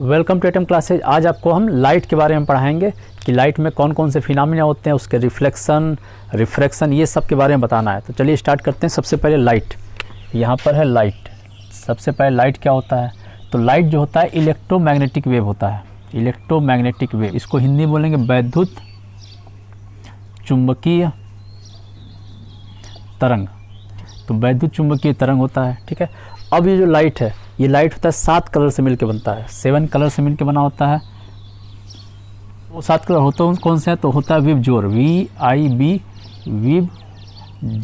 Welcome to atom classes. आज आपको हम लाइट के बारे में पढ़ाएंगे कि लाइट में कौन कौन से फिनोमेना होते हैं, उसके रिफ्लेक्शन, रिफ्रैक्शन, ये सब के बारे में बताना है। तो चलिए स्टार्ट करते हैं। सबसे पहले लाइट, यहाँ पर है लाइट। सबसे पहले लाइट क्या होता है? तो लाइट जो होता है इलेक्ट्रोमैग्नेटिक वेव होता है। इलेक्ट्रोमैग्नेटिक वेव, इसको हिंदी बोलेंगे वैद्युत चुंबकीय तरंग। तो वैद्युत चुंबकीय तरंग होता है, ठीक है। अब ये जो लाइट है, ये लाइट होता है 7 कलर से मिलकर बनता है, 7 कलर से मिलकर बना होता है। वो 7 कलर होते हैं कौन से हैं? तो होता है विबज्योर, VIB, विब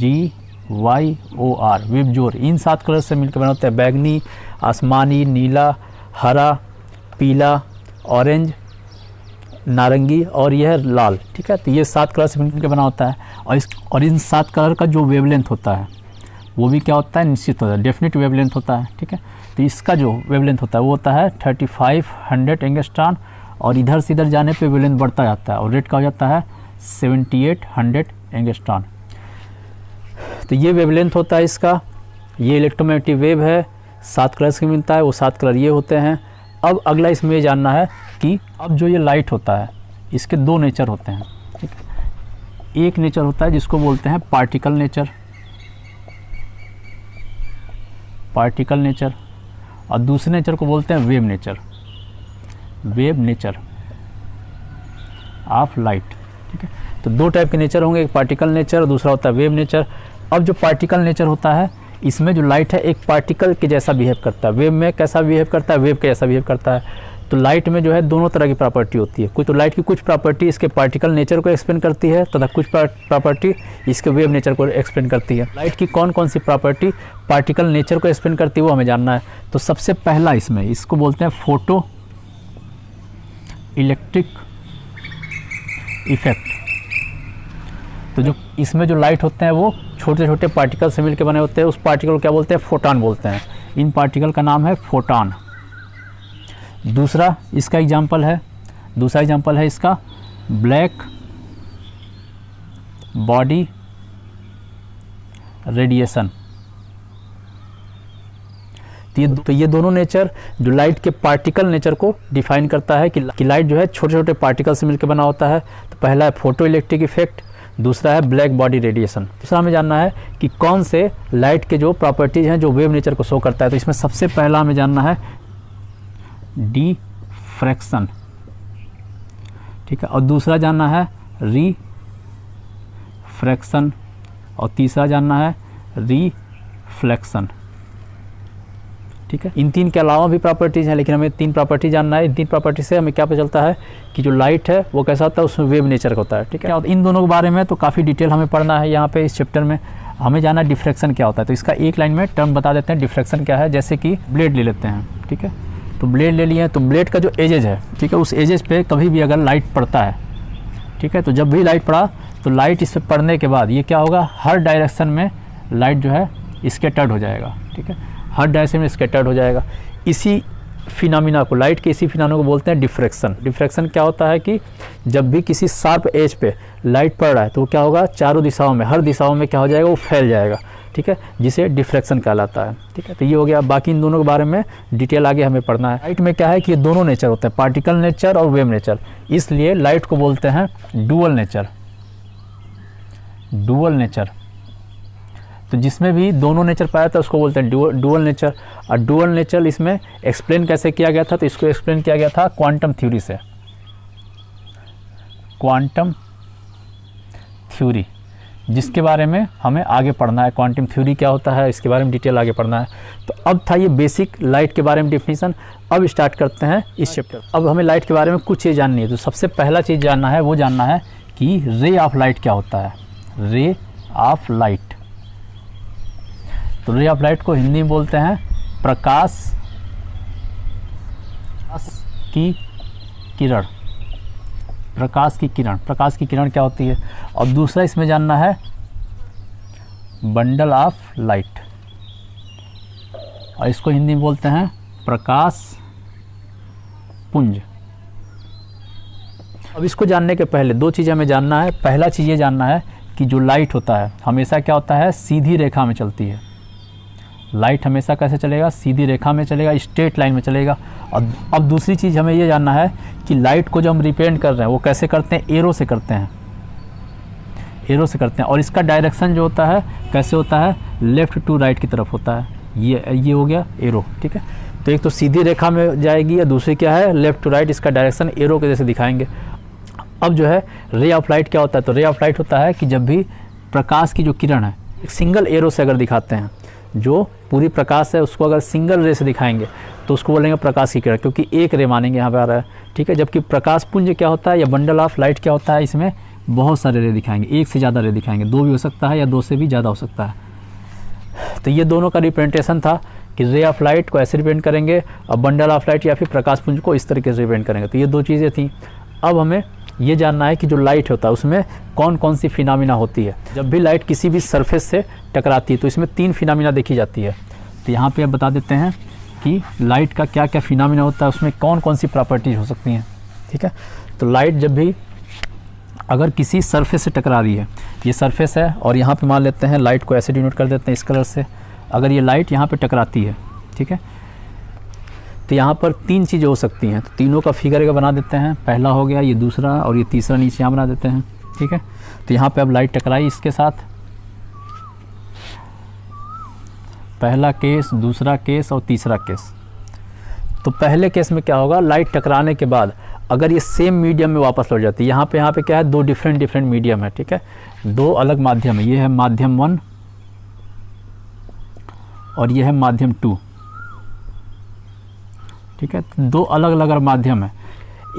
GYOR, विबज्योर। इन 7 कलर से मिलकर बना होता है बैगनी, आसमानी, नीला, हरा, पीला, ऑरेंज, नारंगी और यह लाल, ठीक है। तो ये 7 कलर से मिलकर बना होता है। और इन 7 कलर का जो वेवलेंथ होता है वो भी क्या होता है? निश्चित होता है, डेफिनेट वेवलेंथ होता है, ठीक है। तो इसका जो वेवलेंथ होता है वो होता है 3500 एंगस्ट्रॉन, और इधर से इधर जाने पे वेवलेंथ बढ़ता जाता है और रेट का हो जाता है 7800 एंगस्ट्रॉन। तो ये वेवलेंथ होता है इसका। ये इलेक्ट्रोमैग्नेटिक वेव है, 7 कलर से मिलता है, वो 7 कलर ये होते हैं। अब अगला इसमें ये जानना है कि अब जो ये लाइट होता है इसके 2 नेचर होते हैं, ठीक है। एक नेचर होता है जिसको बोलते हैं पार्टिकल नेचर, पार्टिकल नेचर, और दूसरे नेचर को बोलते हैं wave nature, wave nature of light, ठीक है। तो 2 टाइप के नेचर होंगे, एक पार्टिकल नेचर और दूसरा होता है वेव नेचर। अब जो पार्टिकल नेचर होता है इसमें जो लाइट है एक पार्टिकल के जैसा बिहेव करता है। वेव में कैसा बिहेव करता है? वेव के जैसा बिहेव करता है। तो लाइट में जो है दोनों तरह की प्रॉपर्टी होती है। कुछ तो लाइट की कुछ प्रॉपर्टी इसके पार्टिकल नेचर को एक्सप्लेन करती है तथा कुछ प्रॉपर्टी इसके वेव नेचर को एक्सप्लेन करती है। लाइट की कौन कौन सी प्रॉपर्टी पार्टिकल नेचर को एक्सप्लेन करती है वो हमें जानना है। तो सबसे पहला इसमें इसको बोलते हैं फोटो इलेक्ट्रिक इफेक्ट। तो जो इसमें जो लाइट होते हैं वो छोटे छोटे पार्टिकल से मिलकर बने होते हैं। उस पार्टिकल को क्या बोलते हैं? फोटॉन बोलते हैं। इन पार्टिकल का नाम है फोटॉन। दूसरा इसका एग्जाम्पल है, दूसरा एग्जाम्पल है इसका ब्लैक बॉडी रेडिएशन। तो ये दोनों नेचर जो लाइट के पार्टिकल नेचर को डिफाइन करता है कि लाइट जो है छोटे छोटे पार्टिकल से मिलकर बना होता है। तो पहला है फोटो इलेक्ट्रिक इफेक्ट, दूसरा है ब्लैक बॉडी रेडिएशन। दूसरा हमें जानना है कि कौन से लाइट के जो प्रॉपर्टीज़ हैं जो वेव नेचर को शो करता है। तो इसमें सबसे पहला हमें जानना है डिफ्रैक्शन, ठीक है। और दूसरा जानना है रिफ्रैक्शन, और तीसरा जानना है रिफ्लेक्शन, ठीक है। इन 3 के अलावा भी प्रॉपर्टीज़ हैं, लेकिन हमें 3 प्रॉपर्टी जानना है। इन 3 प्रॉपर्टी से हमें क्या पता चलता है कि जो लाइट है वो कैसा होता है, उसमें वेव नेचर का होता है, ठीक है। और इन दोनों के बारे में तो काफ़ी डिटेल हमें पढ़ना है यहाँ पे इस चैप्टर में। हमें जानना है डिफ्रैक्शन क्या होता है। तो इसका एक लाइन में टर्म बता देते हैं डिफ्रैक्शन क्या है। जैसे कि ब्लेड ले लेते हैं, ठीक है। तो ब्लेड ले लिए, तो ब्लेड का जो एजेज है, ठीक है, उस एजेज पे कभी भी अगर लाइट पड़ता है, ठीक है, तो जब भी लाइट पड़ा तो लाइट इस पर पड़ने के बाद ये क्या होगा, हर डायरेक्शन में लाइट जो है स्कैटर्ड हो जाएगा, ठीक है, हर डायरेक्शन में स्कैटर्ड हो जाएगा। इसी फिनोमेना को, लाइट के इसी फिनोमेना को बोलते हैं डिफ्रैक्शन। डिफ्रैक्शन क्या होता है कि जब भी किसी शार्प एज पे लाइट पड़ रहा है तो वो क्या होगा, चारों दिशाओं में, हर दिशाओं में क्या हो जाएगा, वो फैल जाएगा, ठीक है, जिसे डिफ्रैक्शन कहलाता है, ठीक है। तो ये हो गया। बाकी इन दोनों के बारे में डिटेल आगे हमें पढ़ना है। लाइट में क्या है कि ये दोनों नेचर होते हैं, पार्टिकल नेचर और वेव नेचर, इसलिए लाइट को बोलते हैं डुअल नेचर, डुअल नेचर। तो जिसमें भी दोनों नेचर पाया था उसको बोलते हैं डुअल नेचर। और डुअल नेचर इसमें एक्सप्लेन कैसे किया गया था? तो इसको एक्सप्लेन किया गया था क्वांटम थ्योरी से। क्वांटम थ्योरी, जिसके बारे में हमें आगे पढ़ना है। क्वांटम थ्योरी क्या होता है इसके बारे में डिटेल आगे पढ़ना है। तो अब था ये बेसिक लाइट के बारे में डिफिनीशन। अब स्टार्ट करते हैं इस चैप्टर। अब हमें लाइट के बारे में कुछ चीज़ जाननी है। तो सबसे पहला चीज़ जानना है, वो जानना है कि रे ऑफ लाइट क्या होता है। रे ऑफ लाइट, तो रे ऑफ लाइट को हिंदी में बोलते हैं प्रकाश की किरण। प्रकाश की किरण, प्रकाश की किरण क्या होती है। और दूसरा इसमें जानना है बंडल ऑफ लाइट, और इसको हिंदी में बोलते हैं प्रकाश पुंज। अब इसको जानने के पहले 2 चीज़ें हमें जानना है। पहला चीज़ ये जानना है कि जो लाइट होता है हमेशा क्या होता है, सीधी रेखा में चलती है। लाइट हमेशा कैसे चलेगा, सीधी रेखा में चलेगा, स्ट्रेट लाइन में चलेगा। और अब दूसरी चीज़ हमें ये जानना है कि लाइट को जो हम रिप्रेजेंट कर रहे हैं वो कैसे करते हैं, एरो से करते हैं, एरो से करते हैं। और इसका डायरेक्शन जो होता है कैसे होता है, लेफ़्ट टू राइट की तरफ होता है। ये हो गया एरो, ठीक है। तो एक तो सीधी रेखा में जाएगी, या दूसरी क्या है, लेफ़्ट टू राइट। इसका डायरेक्शन एरो के जैसे दिखाएंगे। अब जो है रे ऑफ लाइट क्या होता है, तो रे ऑफ लाइट होता है कि जब भी प्रकाश की जो किरण है एक सिंगल एरो से अगर दिखाते हैं, जो पूरी प्रकाश है उसको अगर सिंगल रे से दिखाएंगे तो उसको बोलेंगे प्रकाश की किरण, क्योंकि एक रे मानेंगे यहाँ पे आ रहा है, ठीक है। जबकि प्रकाश पुंज क्या होता है या बंडल ऑफ लाइट क्या होता है, इसमें बहुत सारे रे दिखाएंगे, एक से ज़्यादा रे दिखाएंगे, 2 भी हो सकता है या 2 से भी ज़्यादा हो सकता है। तो ये दोनों का रिप्रेजेंटेशन था कि रे ऑफ लाइट को ऐसे रिप्रेजेंट करेंगे और बंडल ऑफ लाइट या फिर प्रकाश पुंज को इस तरीके से रिप्रेजेंट करेंगे। तो ये 2 चीज़ें थी। अब हमें ये जानना है कि जो लाइट होता है उसमें कौन कौन सी फिनोमिना होती है। जब भी लाइट किसी भी सरफेस से टकराती है तो इसमें 3 फिनोमिना देखी जाती है। तो यहाँ पे अब बता देते हैं कि लाइट का क्या क्या फिनोमिना होता है, उसमें कौन कौन सी प्रॉपर्टीज हो सकती हैं, ठीक है। तो लाइट जब भी अगर किसी सरफेस से टकरा रही है, ये सरफेस है और यहाँ पे मान लेते हैं लाइट को ऐसे डिनोट कर देते हैं इस कलर से। अगर ये लाइट यहाँ पे टकराती है, ठीक है, तो यहाँ पर 3 चीज़ें हो सकती हैं। तो तीनों का फिगर का बना देते हैं। पहला हो गया, ये दूसरा और ये तीसरा नीचे यहाँ बना देते हैं, ठीक है। तो यहाँ पे अब लाइट टकराई इसके साथ, पहला केस, दूसरा केस और तीसरा केस। तो पहले केस में क्या होगा, लाइट टकराने के बाद अगर ये सेम मीडियम में वापस लौट जाती है, यहाँ पे क्या है, 2 डिफरेंट मीडियम है, ठीक है, 2 अलग माध्यम है। ये है माध्यम 1 और ये है माध्यम 2, ठीक है। 2 अलग अलग माध्यम है।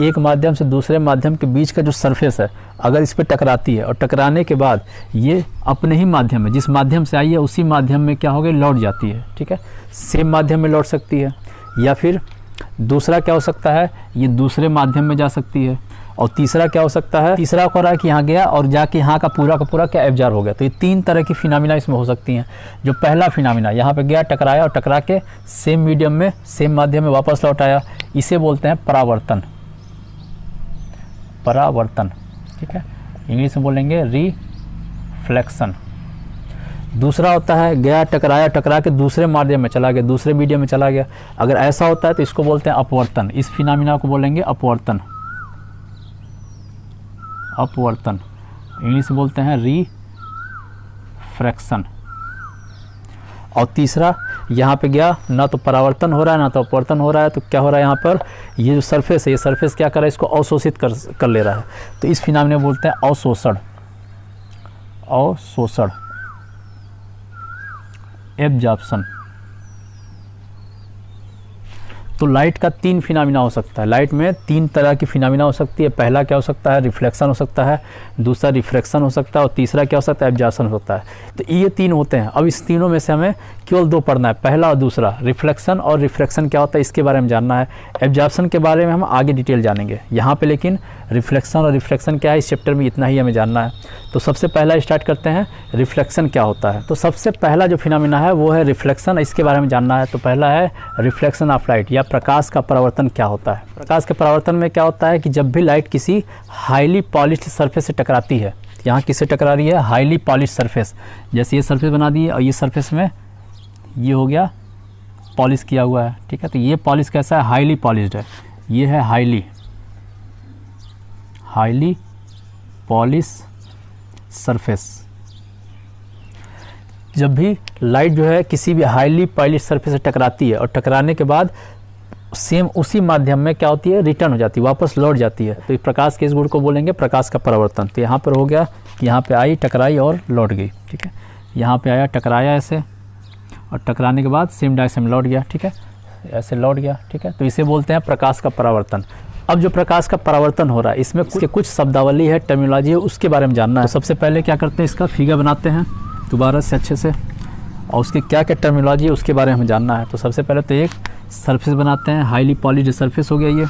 एक माध्यम से दूसरे माध्यम के बीच का जो सरफेस है अगर इस पर टकराती है और टकराने के बाद ये अपने ही माध्यम में, जिस माध्यम से आई है उसी माध्यम में क्या हो गई, लौट जाती है, ठीक है। सेम माध्यम में लौट सकती है, या फिर दूसरा क्या हो सकता है, ये दूसरे माध्यम में जा सकती है। और तीसरा क्या हो सकता है, तीसरा हो रहा है कि यहाँ गया और जाके यहाँ का पूरा क्या एब्जॉर्ब हो गया। तो ये 3 तरह की फिनोमिना इसमें हो सकती हैं। जो पहला फिनोमिना यहाँ पे गया, टकराया और टकरा के सेम मीडियम में, सेम माध्यम में वापस लौट आया, इसे बोलते हैं परावर्तन, परावर्तन, ठीक है। इंग्लिश में बोलेंगे रिफ्लेक्शन। दूसरा होता है गया, टकराया, टकरा के दूसरे माध्यम में चला गया, दूसरे मीडियम में चला गया। अगर ऐसा होता है तो इसको बोलते हैं अपवर्तन। इस फिनोमिना को बोलेंगे अपवर्तन, अपवर्तन। इंग्लिश में बोलते हैं रिफ्रैक्शन। और तीसरा यहाँ पे गया, ना तो परावर्तन हो रहा है ना तो अपवर्तन हो रहा है, तो क्या हो रहा है यहाँ पर, ये जो सरफेस है, ये सरफेस क्या कर रहा है, इसको अवशोषित कर ले रहा है। तो इस फिनोमिना में बोलते हैं अवशोषण, अवशोषण, एब्जॉर्प्शन। तो लाइट का 3 फिनोमिना हो सकता है। लाइट में 3 तरह की फिनोमिना हो सकती है। पहला क्या हो सकता है, रिफ्लेक्शन हो सकता है, दूसरा रिफ्रैक्शन हो सकता है और तीसरा क्या हो सकता है, एब्जॉर्प्शन हो सकता है। तो ये 3 होते हैं। अब इस तीनों में से हमें केवल 2 पढ़ना है, पहला और दूसरा। रिफ्लेक्शन और रिफ्रैक्शन क्या होता है इसके बारे में जानना है। एब्जॉर्प्शन के बारे में हम आगे डिटेल जानेंगे। यहाँ पे लेकिन रिफ्लेक्शन और रिफ्रैक्शन क्या है इस चैप्टर में इतना ही हमें जानना है। तो सबसे पहला स्टार्ट करते हैं, रिफ्लेक्शन क्या होता है। तो सबसे पहला जो फिनोमिना है वो है रिफ्लेक्शन, इसके बारे में जानना है। तो पहला है रिफ्लेक्शन ऑफ लाइट, या प्रकाश का परावर्तन क्या होता है। प्रकाश के परावर्तन में क्या होता है कि जब भी लाइट किसी हाईली पॉलिश्ड सरफेस से टकराती है, यहाँ किससे टकरा रही है, हाईली पॉलिश्ड सरफेस। जैसे ये सरफेस बना दी है और ये सरफेस में ये हो गया पॉलिश किया हुआ है, ठीक है। तो ये पॉलिश कैसा है, हाईली पॉलिश्ड है। ये है हाईली पॉलिश सरफेस। जब भी लाइट जो है किसी भी हाईली पॉलिश सरफेस से टकराती है और टकराने के बाद सेम उसी माध्यम में क्या होती है, रिटर्न हो जाती है, वापस लौट जाती है। तो इस प्रकाश के इस गुण को बोलेंगे प्रकाश का परावर्तन। तो यहाँ पर हो गया कि यहाँ पे आई, टकराई और लौट गई, ठीक है। यहाँ पे आया, टकराया ऐसे और टकराने के बाद सेम डायरेक्शन में लौट गया, ठीक है, ऐसे लौट गया, ठीक है। तो इसे बोलते हैं प्रकाश का परावर्तन। अब जो प्रकाश का परावर्तन हो रहा है इसमें कुछ शब्दावली है, टर्मिनोलॉजी है, उसके बारे में जानना है। तो सबसे पहले क्या करते हैं, इसका फिगर बनाते हैं दोबारा से अच्छे से, और उसकी क्या क्या टर्मिनोलॉजी है उसके बारे में हमें जानना है। तो सबसे पहले तो एक सरफेस बनाते हैं, हाईली पॉलिश्ड सरफेस हो गया ये।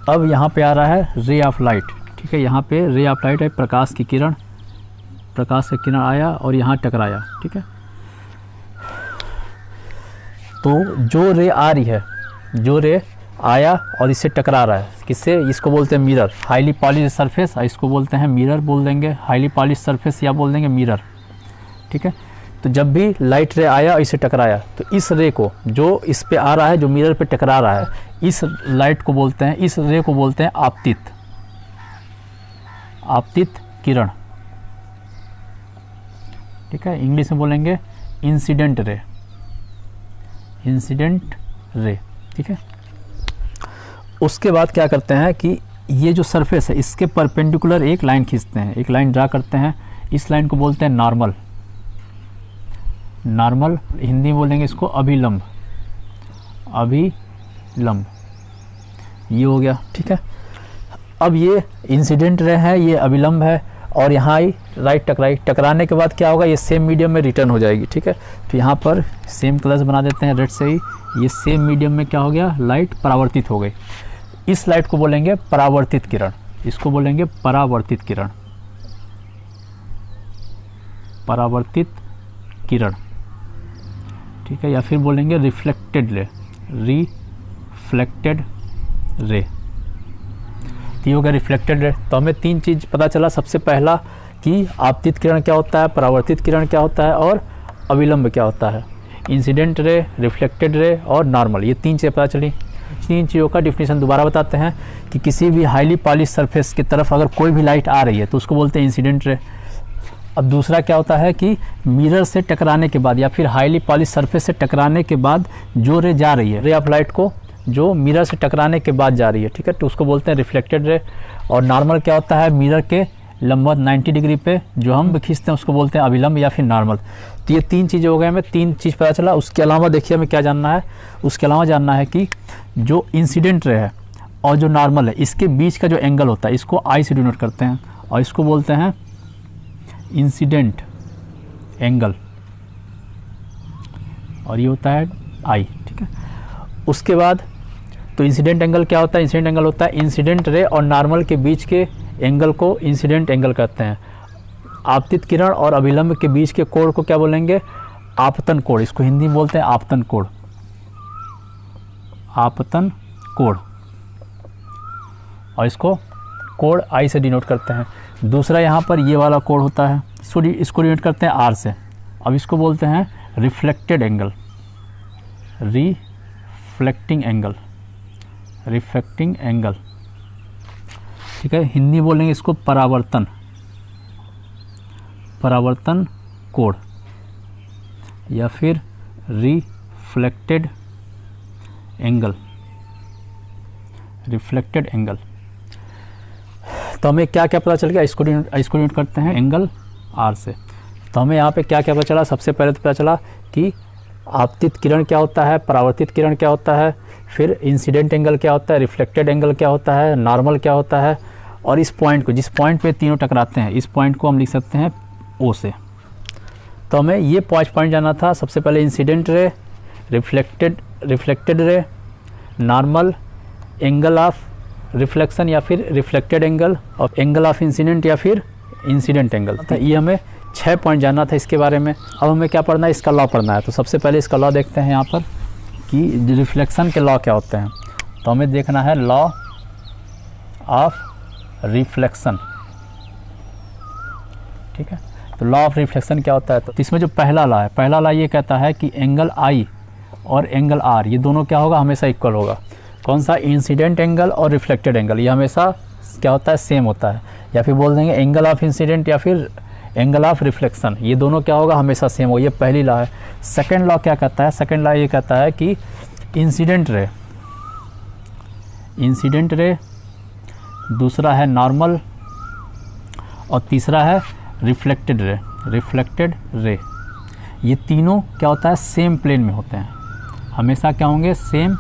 अब यहाँ पे आ रहा है रे ऑफ लाइट, ठीक है। यहाँ पे रे ऑफ लाइट है, प्रकाश की किरण, प्रकाश का किरण आया और यहाँ टकराया, ठीक है। तो जो रे आ रही है, जो रे आया और इससे टकरा रहा है, किससे, इसको बोलते हैं मिरर, हाईली पॉलिश सरफेस, इसको बोलते हैं मिरर बोल देंगे, हाईली पॉलिश सरफेस या बोल देंगे मिरर। ठीक है, तो जब भी लाइट रे आया और इसे टकराया तो इस रे को जो इस पे आ रहा है, जो मिरर पे टकरा रहा है, इस लाइट को बोलते हैं, इस रे को बोलते हैं आपतित, आपतित किरण। ठीक है, इंग्लिश में बोलेंगे इंसिडेंट रे, इंसिडेंट रे। ठीक है, उसके बाद क्या करते हैं कि ये जो सरफेस है इसके परपेंडिकुलर एक लाइन खींचते हैं, एक लाइन ड्रा करते हैं, इस लाइन को बोलते हैं नॉर्मल, नॉर्मल हिंदी में बोलेंगे इसको अभिलंब, अभिलंब, ये हो गया। ठीक है, अब ये इंसिडेंट रे है, ये अभिलंब है, और यहाँ आई राइट टकराई, टकराने के बाद क्या होगा, ये सेम मीडियम में रिटर्न हो जाएगी। ठीक है, तो यहाँ पर सेम कलर्स बना देते हैं रेड से ही, ये सेम मीडियम में क्या हो गया, लाइट परावर्तित हो गई। इस लाइट को बोलेंगे परावर्तित किरण, इसको बोलेंगे परावर्तित किरण, परावर्तित किरण। ठीक है, या फिर बोलेंगे रिफ्लेक्टेड रे, रिफ्लेक्टेड रे, ये हो गया रिफ्लेक्टेड रे। तो हमें तीन चीज़ पता चला, सबसे पहला कि आपतित किरण क्या होता है, परावर्तित किरण क्या होता है, और अविलंब क्या होता है। इंसिडेंट रे, रिफ्लेक्टेड रे और नॉर्मल, ये तीन चीज़ें पता चली। तीन चीज़ों का डिफिनीशन दोबारा बताते हैं कि किसी भी हाईली पॉलिश सरफेस की तरफ अगर कोई भी लाइट आ रही है तो उसको बोलते हैं इंसिडेंट रे। अब दूसरा क्या होता है कि मिरर से टकराने के बाद या फिर हाईली पॉलिश सरफेस से टकराने के बाद जो रे जा रही है, रे ऑफ लाइट को जो मिरर से टकराने के बाद जा रही है, ठीक है, तो उसको बोलते हैं रिफ्लेक्टेड रे। और नॉर्मल क्या होता है, मिरर के लंबवत 90 डिग्री पे जो हम खींचते हैं उसको बोलते हैं अभिलंब या फिर नॉर्मल। तो ये तीन चीज़ें हो गए, हमें तीन चीज़ पता चला। उसके अलावा देखिए हमें क्या जानना है, उसके अलावा जानना है कि जो इंसिडेंट रे है और जो नॉर्मल है इसके बीच का जो एंगल होता है इसको आई से डिनोट करते हैं और इसको बोलते हैं इंसिडेंट एंगल, और ये होता है आई। ठीक है, उसके बाद तो इंसिडेंट एंगल क्या होता है, इंसिडेंट एंगल होता है इंसिडेंट रे और नॉर्मल के बीच के एंगल को इंसिडेंट एंगल कहते हैं। आपतित किरण और अभिलंब के बीच के कोण को क्या बोलेंगे, आपतन कोण, इसको हिंदी में बोलते हैं आपतन कोण, आपतन कोण, और इसको कोण आई से डिनोट करते हैं। दूसरा यहाँ पर ये वाला कोण होता है, इसको डिनोट करते हैं आर से। अब इसको बोलते हैं reflected angle, reflecting angle, reflecting angle. ठीक है, हिंदी बोलेंगे इसको परावर्तन, परावर्तन कोण या फिर रिफ्लेक्टेड एंगल, रिफ्लेक्टेड एंगल। तो हमें क्या क्या पता चल गया, इसको डिनोट करते हैं एंगल आर से। तो हमें यहाँ पे क्या क्या पता चला, सबसे पहले तो पता चला कि आपतित किरण क्या होता है, परावर्तित किरण क्या होता है, फिर इंसिडेंट एंगल क्या होता है, रिफ्लेक्टेड एंगल क्या होता है, नॉर्मल क्या होता है, और इस पॉइंट को, जिस पॉइंट पे तीनों टकराते हैं, इस पॉइंट को हम लिख सकते हैं ओ से। तो हमें ये 5 पॉइंट जानना था। सबसे पहले incident ray, reflected ray, normal, angle of reflection या फिर रिफ्लेक्टेड एंगल, और एंगल ऑफ इंसिडेंट या फिर इंसिडेंट एंगल। तो ये हमें 6 पॉइंट जानना था इसके बारे में। अब हमें क्या पढ़ना है, इसका लॉ पढ़ना है। तो सबसे पहले इसका लॉ देखते हैं यहाँ पर कि रिफ्लेक्शन के लॉ क्या होते हैं। तो हमें देखना है लॉ ऑफ रिफ्लेक्शन। ठीक है, तो लॉ ऑफ रिफ्लेक्शन क्या होता है, तो इसमें जो पहला लॉ है, पहला लॉ ये कहता है कि एंगल आई और एंगल आर ये दोनों क्या होगा, हमेशा इक्वल होगा। कौन सा, इंसिडेंट एंगल और रिफ्लेक्टेड एंगल, ये हमेशा क्या होता है, सेम होता है। या फिर बोल देंगे एंगल ऑफ इंसिडेंट या फिर एंगल ऑफ रिफ्लेक्शन, ये दोनों क्या होगा, हमेशा सेम होगा। ये पहली लॉ है। सेकंड लॉ क्या कहता है, सेकंड लॉ ये कहता है कि इंसिडेंट रे, इंसिडेंट रे, दूसरा है नॉर्मल, और तीसरा है रिफ्लेक्टेड रे, रिफ्लेक्टेड रे, ये तीनों क्या होता है, सेम प्लेन में होते हैं। हमेशा क्या होंगे, सेम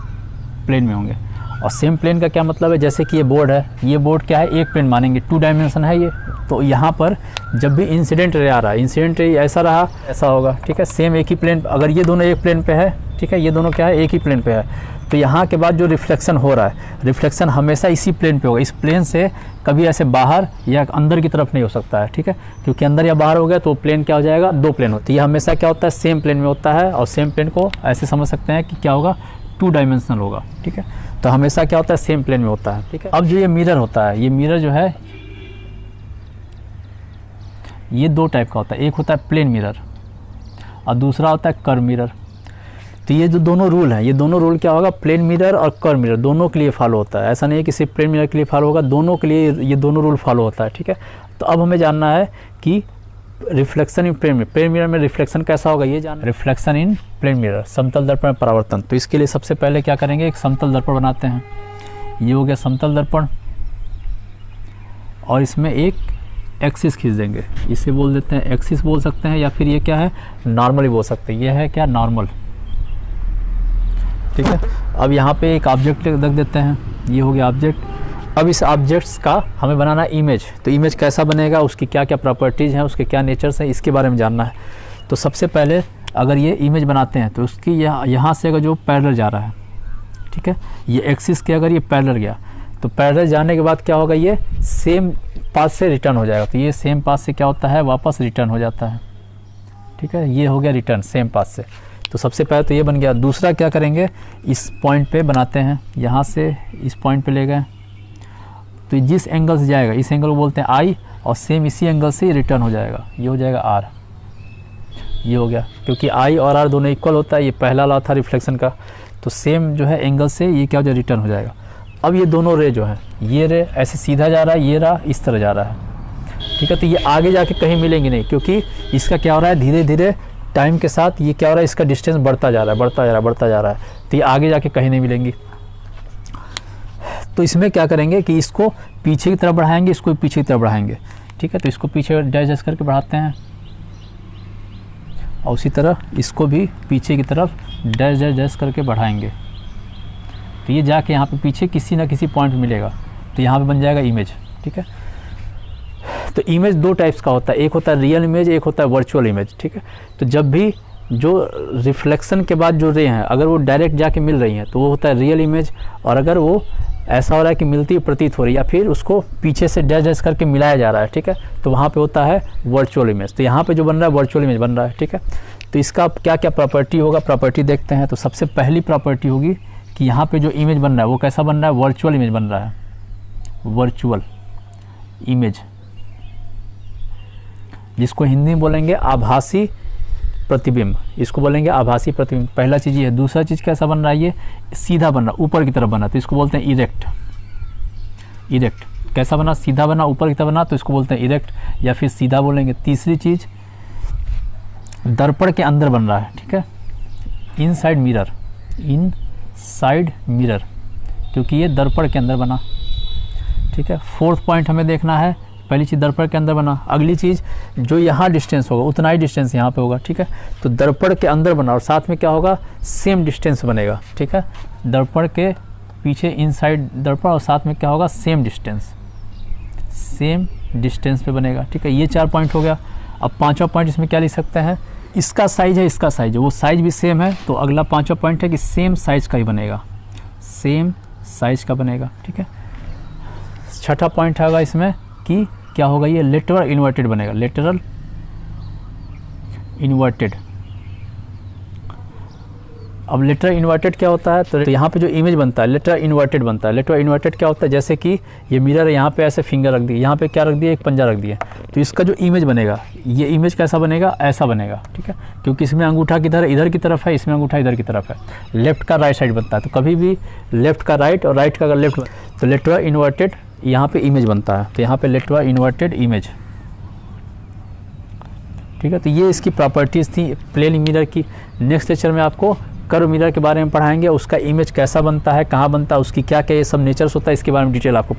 प्लेन में होंगे। और सेम प्लेन का क्या मतलब है, जैसे कि ये बोर्ड है, ये बोर्ड क्या है, एक प्लेन मानेंगे, 2 डायमेंशन है ये। तो यहाँ पर जब भी इंसिडेंट रे आ रहा है, इंसिडेंट रे ऐसा रहा ऐसा होगा। ठीक है, सेम एक ही प्लेन, अगर ये दोनों एक प्लेन पे है, ठीक है, ये दोनों क्या है, एक ही प्लेन पे है, तो यहाँ के बाद जो रिफ्लेक्शन हो रहा है, रिफ्लेक्शन हमेशा इसी प्लेन पे होगा। इस प्लेन से कभी ऐसे बाहर या अंदर की तरफ नहीं हो सकता है। ठीक है, क्योंकि अंदर या बाहर हो गया तो प्लेन क्या हो जाएगा, 2 प्लेन होते हैं। ये हमेशा क्या होता है, सेम प्लेन में होता है, और सेम प्लेन को ऐसे समझ सकते हैं कि क्या होगा, 2 डायमेंशनल होगा। ठीक है, तो हमेशा क्या होता है, सेम प्लेन में होता है, ठीक है। अब जो ये मिरर होता है, ये मिरर जो है ये दो टाइप का होता है, एक होता है प्लेन मिरर और दूसरा होता है कर्व मिरर। तो ये जो दोनों रूल हैं, ये दोनों रूल क्या होगा, प्लेन मिरर और कर्व मिरर दोनों के लिए फॉलो होता है। ऐसा नहीं है कि सिर्फ प्लेन मिरर के लिए फॉलो होगा, दोनों के लिए ये दोनों रूल फॉलो होता है, ठीक है। तो अब हमें जानना है कि रिफ्लेक्शन इन प्लेन मिरर में रिफ्लेक्शन कैसा होगा, ये जानना। रिफ्लेक्शन इन प्लेन मिरर, समतल दर्पण में परावर्तन। तो इसके लिए सबसे पहले क्या करेंगे, एक समतल दर्पण बनाते हैं। ये हो गया समतल दर्पण और इसमें एक एक्सिस खींच देंगे, इसे बोल देते हैं एक्सिस बोल सकते हैं, या फिर ये क्या है, नॉर्मल बोल सकते हैं। ये है क्या, नॉर्मल, ठीक है। अब यहाँ पे एक ऑब्जेक्ट रख देते हैं, ये हो गया ऑब्जेक्ट। अब इस ऑब्जेक्ट्स का हमें बनाना इमेज। तो इमेज कैसा बनेगा, उसकी क्या क्या प्रॉपर्टीज़ हैं, उसके क्या नेचर्स हैं, इसके बारे में जानना है। तो सबसे पहले अगर ये इमेज बनाते हैं तो उसकी यहाँ से अगर जो पैरेलल जा रहा है, ठीक है, ये एक्सिस के अगर ये पैरेलल गया तो पैरेलल जाने के बाद क्या होगा, ये सेम पाथ से रिटर्न हो जाएगा। तो ये सेम पाथ से क्या होता है, वापस रिटर्न हो जाता है, ठीक है। ये हो गया रिटर्न सेम पाथ से। तो सबसे पहले तो ये बन गया। दूसरा क्या करेंगे, इस पॉइंट पे बनाते हैं, यहाँ से इस पॉइंट पे ले गए तो जिस एंगल से जाएगा इस एंगल को बोलते हैं आई, और सेम इसी एंगल से रिटर्न हो जाएगा, ये हो जाएगा आर। ये हो गया, क्योंकि आई और आर दोनों इक्वल होता है, ये पहला लॉ था रिफ्लेक्शन का। तो सेम जो है एंगल से ये क्या हो जाएगा, रिटर्न हो जाएगा। अब ये दोनों रे जो है, ये रे ऐसे सीधा जा रहा है, ये रहा इस तरह जा रहा है, ठीक है। तो ये आगे जाके कहीं मिलेंगे नहीं, क्योंकि इसका क्या हो रहा है, धीरे धीरे टाइम के साथ ये क्या हो रहा है, इसका डिस्टेंस बढ़ता जा रहा है, बढ़ता जा रहा है, बढ़ता जा रहा है। तो ये आगे जाके कहीं नहीं मिलेंगी। तो इसमें क्या करेंगे कि इसको पीछे की तरफ बढ़ाएंगे, इसको पीछे की तरफ बढ़ाएंगे, ठीक है। तो इसको पीछे डैश करके बढ़ाते हैं और उसी तरह इसको भी पीछे की तरफ डैश डैश करके बढ़ाएंगे। तो ये जाके यहाँ पे पीछे किसी ना किसी पॉइंट मिलेगा, तो यहाँ पे बन जाएगा इमेज, ठीक है। तो इमेज दो टाइप्स का होता है, एक होता है रियल इमेज, एक होता है वर्चुअल इमेज, ठीक है। तो जब भी जो रिफ्लेक्शन के बाद जो रे हैं अगर वो डायरेक्ट जाके मिल रही हैं तो वो होता है रियल इमेज, और अगर वो ऐसा हो रहा है कि मिलती प्रतीत हो रही है या फिर उसको पीछे से डैश डैश करके मिलाया जा रहा है, ठीक है, तो वहाँ पे होता है वर्चुअल इमेज। तो यहाँ पे जो बन रहा है वर्चुअल इमेज बन रहा है, ठीक है। तो इसका क्या क्या प्रॉपर्टी होगा, प्रॉपर्टी देखते हैं। तो सबसे पहली प्रॉपर्टी होगी कि यहाँ पे जो इमेज बन रहा है वो कैसा बन रहा है, वर्चुअल इमेज बन रहा है, वर्चुअल इमेज, जिसको हिंदी में बोलेंगे आभासी प्रतिबिंब, इसको बोलेंगे आभासी प्रतिबिंब। पहला चीज़ ये है। दूसरा चीज़ कैसा बन रहा है, ये सीधा बन रहा है, ऊपर की तरफ बना, तो इसको बोलते हैं इरेक्ट। इरेक्ट कैसा बना, सीधा बना, ऊपर की तरफ बना, तो इसको बोलते हैं इरेक्ट या फिर सीधा बोलेंगे। तीसरी चीज़ दर्पण के अंदर बन रहा है, ठीक है, इनसाइड मिरर, इनसाइड मिरर, क्योंकि ये दर्पण के अंदर बना, ठीक है। फोर्थ पॉइंट हमें देखना है, पहली चीज़ दर्पण के अंदर बना, अगली चीज़ जो यहाँ डिस्टेंस होगा उतना ही डिस्टेंस यहाँ पे होगा, ठीक है। तो दर्पण के अंदर बना और साथ में क्या होगा, सेम डिस्टेंस बनेगा, ठीक है। दर्पण के पीछे इनसाइड दर्पण और साथ में क्या होगा, सेम डिस्टेंस पे बनेगा, ठीक है। ये 4 पॉइंट हो गया। अब 5वां पॉइंट इसमें क्या लिख सकते हैं, इसका साइज है, इसका साइज है, वो साइज भी सेम है। तो अगला 5वां पॉइंट है कि सेम साइज का ही बनेगा, सेम साइज का बनेगा, ठीक है। 6ठा पॉइंट होगा इसमें कि क्या होगा, ये लेटरल इन्वर्टेड बनेगा, लेटरल इन्वर्टेड। अब लेटरल इन्वर्टेड क्या होता है, तो यहाँ पे जो इमेज बनता है लेटरल इन्वर्टेड बनता है। लेटरल इन्वर्टेड क्या होता है, जैसे कि ये मिरर है, यहाँ पे ऐसे फिंगर रख दिए, यहाँ पे क्या रख दिया, एक पंजा रख दिया, तो इसका जो इमेज बनेगा, ये इमेज कैसा बनेगा, ऐसा बनेगा, ठीक है। क्योंकि इसमें अंगूठा किधर इधर की तरफ है, इसमें अंगूठा इधर की तरफ है, लेफ्ट का राइट साइड बनता है। तो कभी भी लेफ्ट का राइट और राइट का अगर लेफ्ट, तो लेटरल इन्वर्टेड यहाँ पे इमेज बनता है। तो यहाँ पे लेटरल इन्वर्टेड इमेज, ठीक है। तो ये इसकी प्रॉपर्टीज़ थी प्लेन मिरर की। नेक्स्ट लेक्चर में आपको कर्व मिरर के बारे में पढ़ाएंगे, उसका इमेज कैसा बनता है, कहाँ बनता है, उसकी क्या क्या ये सब नेचर्स होता है, इसके बारे में डिटेल आपको